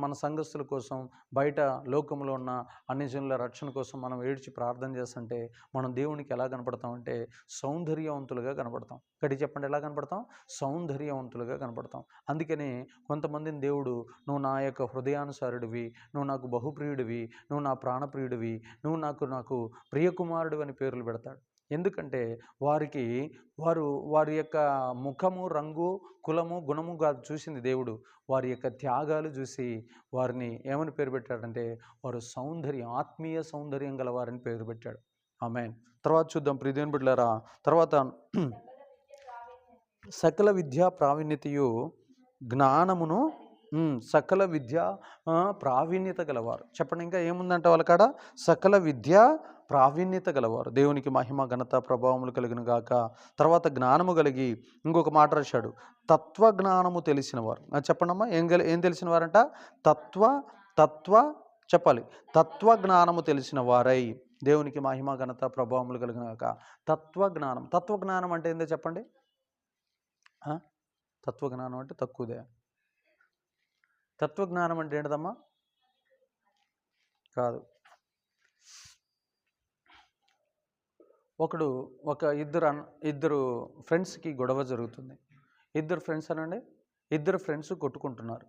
మన సంఘస్థుల కోసం, బయట లోకంలో ఉన్న అన్ని జనుల రక్షణ కోసం మనం ఏడ్చి ప్రార్థన చేస్తుంటే మనం దేవునికి ఎలా కనపడతామంటే సౌందర్యవంతులుగా కనపడతాం. గట్టిగా చెప్పండి, ఎలా కనపడతాం? సౌందర్యవంతులుగా కనపడతాం. అందుకని కొంతమందిని దేవుడు, నువ్వు నా యొక్క హృదయానుసారుడివి, నువ్వు నాకు బహుప్రియుడివి, నువ్వు నా ప్రాణప్రియుడివి, నువ్వు నాకు ప్రియకుమారుడు అని పేర్లు పెడతాడు. ఎందుకంటే వారి యొక్క ముఖము, రంగు, కులము, గుణము కాదు చూసింది దేవుడు. వారి యొక్క త్యాగాలు చూసి వారిని ఏమని పేరు పెట్టాడంటే వారు ఆత్మీయ సౌందర్యం గలవారని పేరు పెట్టాడు. ఆమేన్. తర్వాత చూద్దాం ప్రియదేవుని బిడ్డలారా. తర్వాత సకల విద్యా ప్రావీణ్యతయు జ్ఞానమును, సకల విద్యా ప్రావీణ్యత గలవారు. చెప్పండి, ఇంకా ఏముందంట వాళ్ళకాడ? సకల విద్యా ప్రావీణ్యత గలవారు. దేవునికి మహిమ ఘనత ప్రభావములు కలిగిన గాక. తర్వాత జ్ఞానము కలిగి, ఇంకొక మాట రాశాడు, తత్వజ్ఞానము తెలిసినవారు. చెప్పండమ్మా, ఏం తెలిసిన వారంట? తత్వ చెప్పాలి. తత్వజ్ఞానము తెలిసిన వారై, దేవునికి మహిమ ఘనత ప్రభావములు కలిగిన గాక. తత్వజ్ఞానం అంటే ఏందో చెప్పండి. తత్వజ్ఞానం అంటే తక్కువదే. తత్వజ్ఞానం అంటే ఏంటదమ్మా? కాదు. ఇద్దరు ఫ్రెండ్స్కి గొడవ జరుగుతుంది. ఇద్దరు ఫ్రెండ్స్ కొట్టుకుంటున్నారు.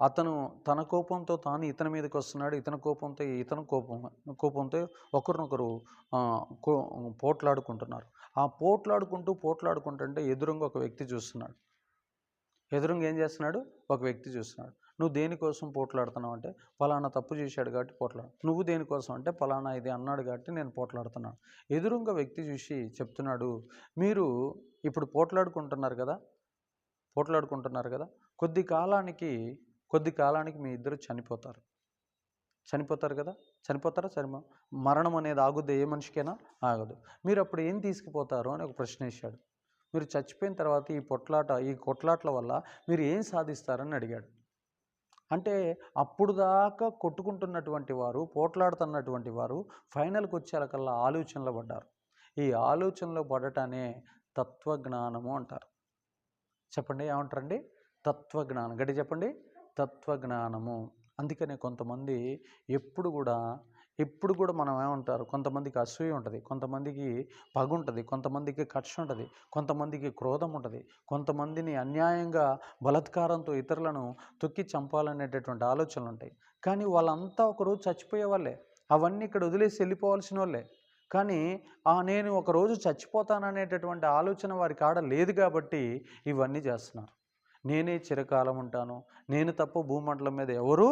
అతను తన కోపంతో తాను ఇతని మీదకి వస్తున్నాడు, ఇతని కోపంతో ఇతను కోపంతో ఒకరినొకరు పోట్లాడుకుంటున్నారు. ఆ పోట్లాడుకుంటుంటే ఎదురుగా ఒక వ్యక్తి చూస్తున్నాడు. ఏం చేస్తున్నాడు? ఒక వ్యక్తి చూస్తున్నాడు. నువ్వు దేనికోసం పోట్లాడుతున్నావు అంటే, పలానా తప్పు చేశాడు కాబట్టి పోట్లాడు. నువ్వు దేనికోసం అంటే, పలానా ఇది అన్నాడు కాబట్టి నేను పోట్లాడుతున్నాను. ఎదురుగా వ్యక్తి చూసి చెప్తున్నాడు, మీరు ఇప్పుడు పోట్లాడుకుంటున్నారు కదా, కొద్ది కాలానికి మీ ఇద్దరు చనిపోతారు కదా. చనిపోతారా? మరణం అనేది ఆగుద్ది, ఏ మనిషికైనా ఆగదు. మీరు అప్పుడు ఏం తీసుకుపోతారు అని ఒక ప్రశ్న వేశాడు. మీరు చచ్చిపోయిన తర్వాత ఈ కొట్లాట్ల వల్ల మీరు ఏం సాధిస్తారని అడిగాడు. అంటే అప్పుడు దాకా కొట్టుకుంటున్నటువంటి వారు, పోట్లాడుతున్నటువంటి వారు ఫైనల్కి వచ్చేకల్లా ఆలోచనలో పడ్డారు. ఈ ఆలోచనలో పడటానే తత్వజ్ఞానము అంటారు. చెప్పండి, ఏమంటారండి? తత్వజ్ఞానం. గట్టి చెప్పండి, తత్వజ్ఞానము. అందుకనే కొంతమంది ఎప్పుడు కూడా మనం ఏమంటారు, కొంతమందికి అసూయ ఉంటుంది, కొంతమందికి పగ ఉంటుంది, కొంతమందికి కక్ష ఉంటుంది, కొంతమందికి క్రోధం ఉంటుంది, కొంతమందిని అన్యాయంగా బలాత్కారంతో ఇతరులను తొక్కి చంపాలనేటటువంటి ఆలోచనలు ఉంటాయి. కానీ వాళ్ళంతా ఒకరోజు చచ్చిపోయే వాళ్ళే. అవన్నీ ఇక్కడ వదిలేసి వెళ్ళిపోవాల్సిన వాళ్ళే. కానీ నేను ఒకరోజు చచ్చిపోతాననేటటువంటి ఆలోచన వారి కాడ లేదు కాబట్టి ఇవన్నీ చేస్తున్నారు. నేనే చిరకాలం ఉంటాను, నేను తప్ప భూమండలం మీద ఎవరు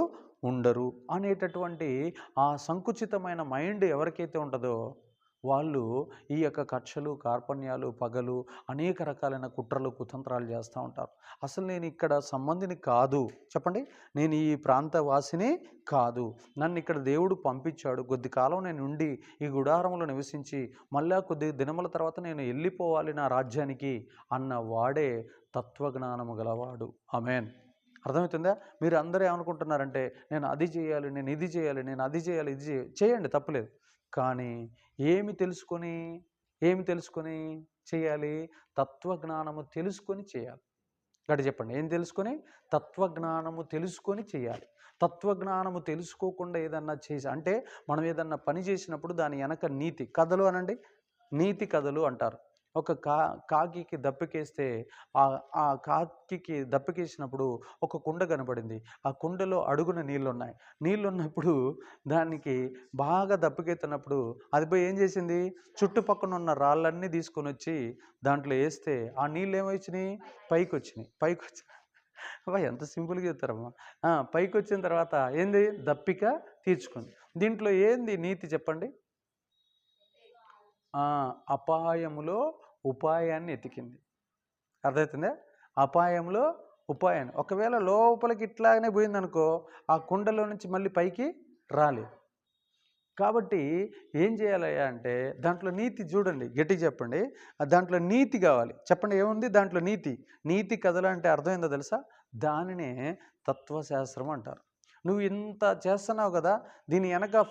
ఉండరు అనేటటువంటి ఆ సంకుచితమైన మైండ్ ఎవరికైతే ఉంటుందో వాళ్ళు ఈ యొక్క కక్షలు, కార్పణ్యాలు, పగలు, అనేక రకాలైన కుట్రలు, కుతంత్రాలు చేస్తూ ఉంటారు. అసలు నేను ఇక్కడ సంబంధిని కాదు, చెప్పండి, నేను ఈ ప్రాంత వాసిని కాదు, నన్ను ఇక్కడ దేవుడు పంపించాడు, కొద్ది కాలం నేను ఉండి ఈ గుడారంలో నివసించి మళ్ళా కొద్ది దినముల తర్వాత నేను వెళ్ళిపోవాలి నా రాజ్యానికి అన్న వాడే తత్వజ్ఞానము గలవాడు. ఆమేన్. అర్థమవుతుందా? మీరు అందరూ ఏమనుకుంటున్నారంటే, నేను అది చేయాలి, నేను ఇది చేయాలి, నేను అది చేయాలి, ఇది చేయండి, తప్పులేదు. కానీ ఏమి తెలుసుకొని చేయాలి? తత్వజ్ఞానము తెలుసుకొని చేయాలి. గట్టి చెప్పండి, ఏం తెలుసుకొని? తత్వజ్ఞానము తెలుసుకొని చేయాలి. తత్వజ్ఞానము తెలుసుకోకుండా ఏదన్నా చేసి అంటే, మనం ఏదన్నా పని చేసినప్పుడు దాని వెనక నీతి కథలు అనండి, నీతి కథలు అంటారు. ఒక కాకికి దప్పికేస్తే ఆ కాకికి దప్పికేసినప్పుడు ఒక కుండ కనపడింది. ఆ కుండలో అడుగున నీళ్ళున్నప్పుడు దానికి బాగా దప్పికెత్తినప్పుడు అది పోయి ఏం చేసింది? చుట్టుపక్కన ఉన్న రాళ్ళన్నీ తీసుకొని వచ్చి దాంట్లో వేస్తే ఆ నీళ్ళు ఏమొచ్చినాయి? పైకి వచ్చి ఎంత సింపుల్గా చెప్తారమ్మా. పైకి వచ్చిన తర్వాత ఏంది? దప్పిక తీర్చుకుంది. దీంట్లో ఏంది నీతి చెప్పండి? అపాయములో ఉపాయాన్ని ఎతికింది. అర్థమవుతుందా? అపాయంలో ఉపాయాన్ని. ఒకవేళ లోపలికి ఇట్లాగనే పోయిందనుకో, ఆ కుండలో నుంచి మళ్ళీ పైకి రాలేదు. కాబట్టి ఏం చేయాలయ్యా అంటే, దాంట్లో నీతి చూడండి, గట్టిగా చెప్పండి, దాంట్లో నీతి కావాలి. చెప్పండి, ఏముంది దాంట్లో? నీతి కథలు అంటే అర్థమైందో తెలుసా? దానినే తత్వశాస్త్రం అంటారు. నువ్వు ఇంత చేస్తున్నావు కదా, దీని వెనక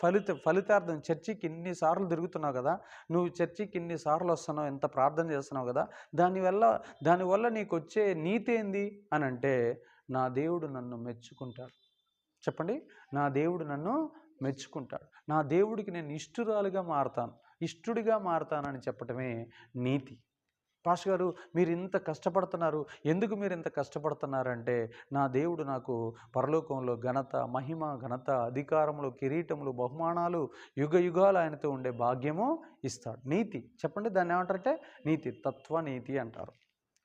ఫలితార్థం, చర్చికి ఇన్నిసార్లు తిరుగుతున్నావు కదా, నువ్వు చర్చికి ఇన్నిసార్లు వస్తున్నావు, ఎంత ప్రార్థన చేస్తున్నావు కదా, దానివల్ల నీకు వచ్చే నీతి ఏంది అని అంటే, నా దేవుడు నన్ను మెచ్చుకుంటాడు. చెప్పండి, నా దేవుడు నన్ను మెచ్చుకుంటాడు, నా దేవుడికి నేను ఇష్టుడిగా మారతానని చెప్పటమే నీతి. పాస్టర్ గారు, మీరు ఇంత కష్టపడుతున్నారు, ఎందుకు మీరు ఇంత కష్టపడుతున్నారంటే, నా దేవుడు నాకు పరలోకంలో ఘనత, మహిమ, అధికారములు, కిరీటములు, బహుమానాలు, యుగాలు ఆయనతో ఉండే భాగ్యము ఇస్తాడు. నీతి చెప్పండి, దాన్ని ఏమంటారంటే నీతి, తత్వనీతి అంటారు.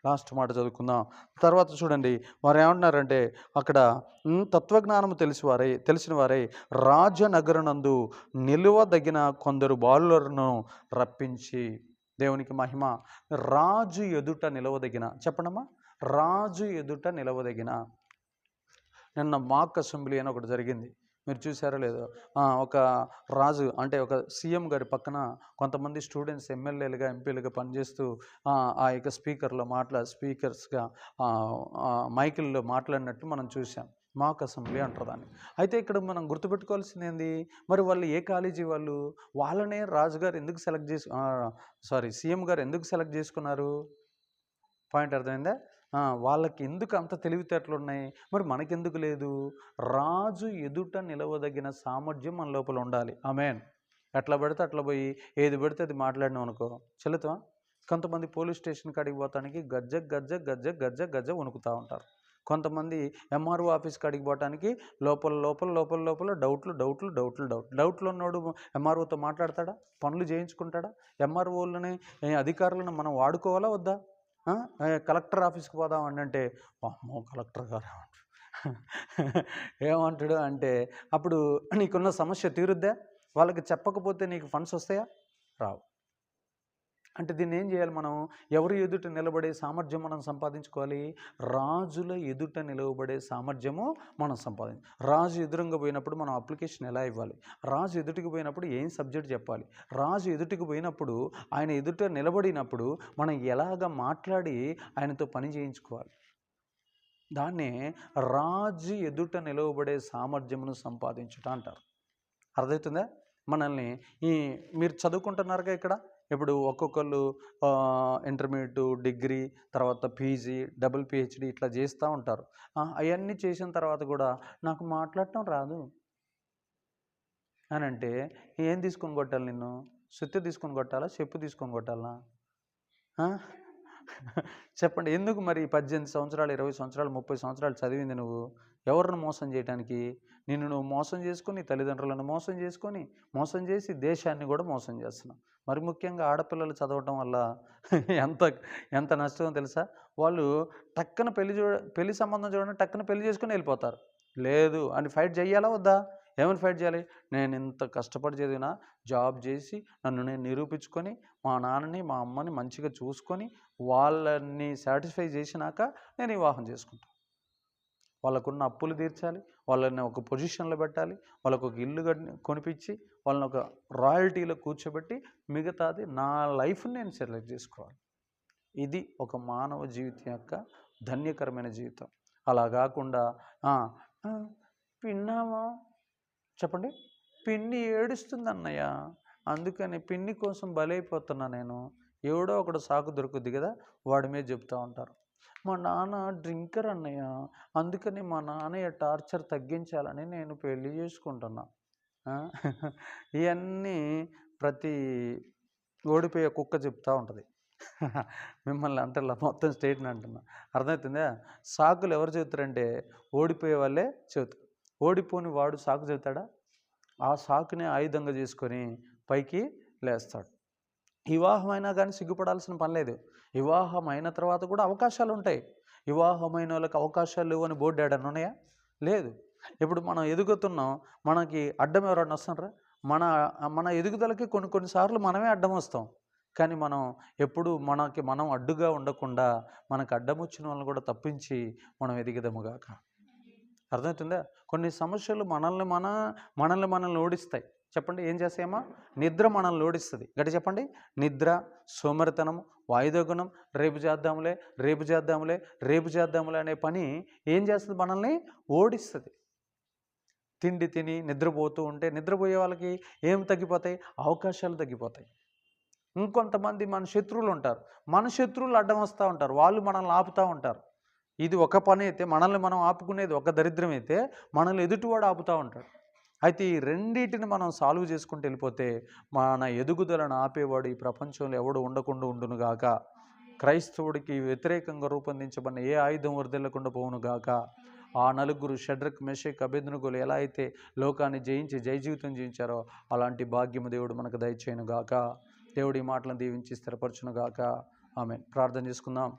లాస్ట్ మాట చదువుకుందాం. తర్వాత చూడండి, వారు ఏమంటున్నారంటే, అక్కడ తత్వజ్ఞానము తెలిసిన వారై రాజనగరనందు నిలువదగిన కొందరు బాలులను రప్పించి, దేవునికి మహిమ, రాజు ఎదుట నిలవదగిన, చెప్పండమ్మా, రాజు ఎదుట నిలవదగిన. నిన్న మాక్ అసెంబ్లీ అని ఒకటి జరిగింది. మీరు చూసారో లేదో ఒక రాజు అంటే ఒక సీఎం గారి పక్కన కొంతమంది స్టూడెంట్స్ ఎమ్మెల్యేలుగా ఎంపీలుగా పనిచేస్తూ ఆ యొక్క స్పీకర్స్గా మైకుల్లో మాట్లాడినట్టు మనం చూసాం. మాక్ అసెంబ్లీ అంటారు దాన్ని. అయితే ఇక్కడ మనం గుర్తుపెట్టుకోవాల్సింది ఏంది, మరి వాళ్ళు ఏ కాలేజీ వాళ్ళు, వాళ్ళనే రాజుగారు ఎందుకు సీఎం గారు ఎందుకు సెలెక్ట్ చేసుకున్నారు? పాయింట్ అర్థమైందా? వాళ్ళకి ఎందుకు అంత తెలివితేటలు ఉన్నాయి, మరి మనకెందుకు లేదు? రాజు ఎదుట నిలవదగిన సామర్థ్యం మన లోపల ఉండాలి. ఆమేన్. ఎట్లా పడితే అట్లా పోయి ఏది పడితే అది మాట్లాడినాం అనుకో చెల్లుతాం. కొంతమంది పోలీస్ స్టేషన్ కాడికి పోవటానికి గజ్జ గజ్జ గజ్జ గజ్జ గజ్జ వణుకుతూ ఉంటారు. కొంతమంది ఎంఆర్ఓ ఆఫీస్ కాడికి పోవటానికి లోపల లోపల లోపల లోపల డౌట్లు ఉన్నోడు ఎంఆర్ఓతో మాట్లాడతాడా? పనులు చేయించుకుంటాడా? ఎంఆర్ఓలని అధికారులను మనం వాడుకోవాలా వద్దా? కలెక్టర్ ఆఫీస్కి పోదాం అంటే అమ్మో కలెక్టర్ గారు ఏమంటాడు అంటే అప్పుడు నీకున్న సమస్య తీరుద్దా? వాళ్ళకి చెప్పకపోతే నీకు ఫండ్స్ వస్తాయా? రావు. అంటే దీన్ని ఏం చేయాలి మనం? ఎవరు ఎదుట నిలబడే సామర్థ్యం మనం సంపాదించుకోవాలి? రాజుల ఎదుట నిలవబడే సామర్థ్యము మనం రాజు ఎదురుగా పోయినప్పుడు మనం అప్లికేషన్ ఎలా ఇవ్వాలి? రాజు ఎదుటికి పోయినప్పుడు ఏం సబ్జెక్ట్ చెప్పాలి? రాజు ఎదుటికి పోయినప్పుడు ఆయన ఎదుట నిలబడినప్పుడు మనం ఎలాగ మాట్లాడి ఆయనతో పని చేయించుకోవాలి? దాన్నే రాజు ఎదుట నిలవబడే సామర్థ్యమును సంపాదించుట అంటారు. అర్థమవుతుందా? మనల్ని మీరు చదువుకుంటున్నారుగా ఇక్కడ, ఇప్పుడు ఒక్కొక్కళ్ళు ఇంటర్మీడియట్, డిగ్రీ, తర్వాత పీజీ, డబుల్ పిహెచ్డి ఇట్లా చేస్తూ ఉంటారు. అవన్నీ చేసిన తర్వాత కూడా నాకు మాట్లాడటం రాదు అని అంటే ఏం తీసుకొని కొట్టాలి? నిన్ను సుత్తి తీసుకొని కొట్టాలా? చెప్పు తీసుకొని కొట్టాలా? చెప్పండి. ఎందుకు మరి 18 సంవత్సరాలు, 20 సంవత్సరాలు, 30 సంవత్సరాలు చదివింది నువ్వు ఎవరిని మోసం చేయడానికి? నిన్ను నువ్వు మోసం చేసుకొని, తల్లిదండ్రులను మోసం చేసుకొని, మోసం చేసి దేశాన్ని కూడా మోసం చేస్తున్నావు. మరి ముఖ్యంగా ఆడపిల్లలు చదవటం వల్ల ఎంత ఎంత నష్టమో తెలుసా? వాళ్ళు టక్కన పెళ్లి సంబంధం చూడండి, టక్కన పెళ్లి చేసుకొని వెళ్ళిపోతారు. లేదు అని ఫైట్ చేయాలా వద్దా? ఏమని ఫైట్ చేయాలి? నేను ఇంత కష్టపడి చదివినా జాబ్ చేసి నన్ను నేను నిరూపించుకొని మా నాన్నని మా అమ్మని మంచిగా చూసుకొని వాళ్ళని సాటిస్ఫై చేసినాక నేను వివాహం చేసుకుంటాను. వాళ్ళకున్న అప్పులు తీర్చాలి, వాళ్ళని ఒక పొజిషన్లో పెట్టాలి, వాళ్ళకు ఒక ఇల్లు కొనిపించి వాళ్ళని ఒక రాయల్టీలో కూర్చోబెట్టి మిగతాది నా లైఫ్ని నేను సెలెక్ట్ చేసుకోవాలి. ఇది ఒక మానవ జీవితం యొక్క ధన్యకరమైన జీవితం. అలా కాకుండా పిన్నామా చెప్పండి, పిన్ని ఏడుస్తుంది అన్నయ్య, అందుకని పిన్ని కోసం బలైపోతున్నా నేను, ఎవడో ఒకడు సాకు దొరుకుద్ది కదా వాడి మీద చెప్తూ ఉంటారు. మా నాన్న డ్రింకర్ అన్నయ్య, అందుకని మా నాన్నయ్య టార్చర్ తగ్గించాలని నేను పెళ్లి చేసుకుంటున్నా. ఇవన్నీ ప్రతి ఓడిపోయే కుక్క చెప్తూ ఉంటుంది. మిమ్మల్ని అంటల్లా, మొత్తం స్టేట్ని అంటున్నా. అర్థమవుతుందా? సాకులు ఎవరు చెబుతారంటే ఓడిపోయే వాళ్ళే చెబుతారు. ఓడిపోని వాడు సాకు చెబుతాడా? ఆ సాకునే ఆయుధంగా చేసుకొని పైకి లేస్తాడు. వివాహం అయినా కానీ సిగ్గుపడాల్సిన పని లేదు. వివాహం అయిన తర్వాత కూడా అవకాశాలు ఉంటాయి. వివాహమైన వాళ్ళకి అవకాశాలు లేవు అని బోర్డు ఏడన్నా ఉన్నాయా? లేదు. ఇప్పుడు మనం ఎదుగుతున్నాం, మనకి అడ్డం ఎవరన్నా వస్తున్నారా? మన ఎదుగుదలకి కొన్నిసార్లు మనమే అడ్డం వస్తాం. కానీ మనం ఎప్పుడు మనం అడ్డుగా ఉండకుండా మనకు అడ్డం వచ్చిన వాళ్ళని కూడా తప్పించి మనం ఎదిగదముగాక. అర్థమవుతుందా? కొన్ని సమస్యలు మనల్ని ఓడిస్తాయి. చెప్పండి ఏం చేస్తాయమ్మా? నిద్ర మనల్ని ఓడిస్తుంది. గట్టి చెప్పండి. నిద్ర, సోమరితనం, వాయిదా గుణం, రేపు చేద్దాంలే అనే పని ఏం చేస్తుంది? మనల్ని ఓడిస్తుంది. తిండి తిని నిద్రపోతూ ఉంటే నిద్రపోయే వాళ్ళకి ఏం తగ్గిపోతాయి? అవకాశాలు తగ్గిపోతాయి. ఇంకొంతమంది మన శత్రువులు ఉంటారు. మన శత్రువులు అడ్డం వస్తూ ఉంటారు, వాళ్ళు మనల్ని ఆపుతూ ఉంటారు. ఇది ఒక పని అయితే, మనల్ని మనం ఆపుకునేది ఒక దరిద్రం అయితే, మనల్ని ఎదుటివాడు ఆపుతూ ఉంటాడు. అయితే ఈ రెండింటిని మనం సాల్వ్ చేసుకుంటూ వెళ్ళిపోతే మన ఎదుగుదలను ఆపేవాడు ఈ ప్రపంచంలో ఎవడు ఉండకుండా ఉండునుగాక. క్రైస్తవుడికి వ్యతిరేకంగా రూపొందించబడిన ఏ ఆయుధం వర్ధిల్లకుండా పోవునుగాక. ఆ నలుగురు షడ్రక్, మెషక్, అబేద్నెగోలు ఎలా అయితే లోకాన్ని జయించి జయ జీవితం జీవించారో అలాంటి భాగ్యము దేవుడు మనకు దయచేయునుగాక. దేవుడి మాటలను దీవించి స్థిరపరచునుగాక. ఆమేన్. ప్రార్థన చేసుకుందాం.